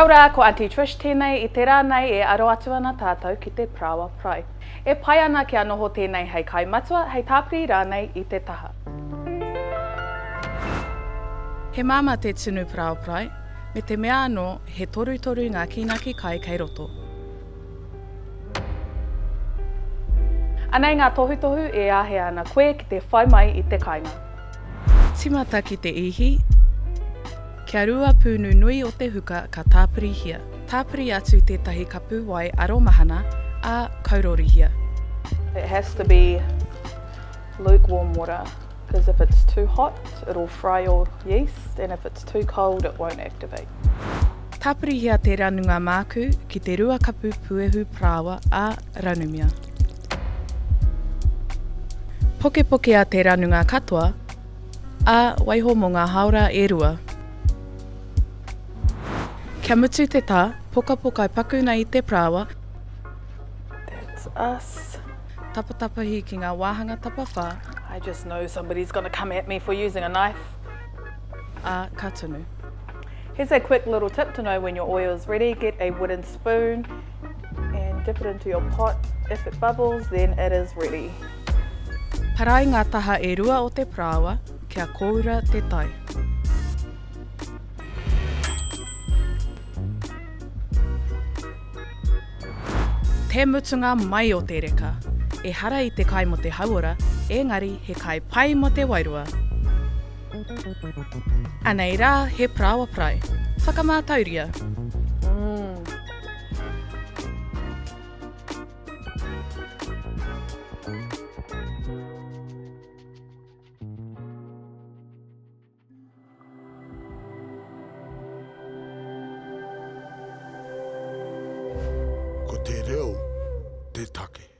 Kia ora, ko Aunty Trish tēnei, I te rā nei e aro atu ana tātou ki te Pāua Pride. E pai ana kia noho tēnei hei kai matua, hei tāpiri rānei I te taha. He māma te tunu Pāua Pride, me te mea anō he toru ngā kinaki kai kei roto. Anei ngā tohu e ahe ana koe ki te whai mai I te kainga. Timata ki te ihi, kia rua pūnu nui o te huka ka tāpiri hia. Tāpiri atu tētahi kapu wai aromahana a kaurorihia. It has to be lukewarm water, because if it's too hot, it'll fry your yeast, and if it's too cold, it won't activate. Tāpiri hia te ranunga māku ki te rua kapu puehu Pāua a ranumia. Poke a te ranunga katoa, a waiho mo ngā haora e rua. Kia mutu te tā, poka I paku nei I te Pāua. That's us. Tapatapahi ki ngā wāhanga tapawhā. I just know somebody's going to come at me for using a knife. A katunu. Here's a quick little tip to know when your oil is ready. Get a wooden spoon and dip it into your pot. If it bubbles, then it is ready. Parai ngā taha e rua o te Pāua, kia koura te tai. Te mutunga mai o te reka. E hara I te kai mo te hauora, engari he kai pai mo te wairua. Anei rā he Pāua Pride. Whakamātauria. Ko te reo, te take.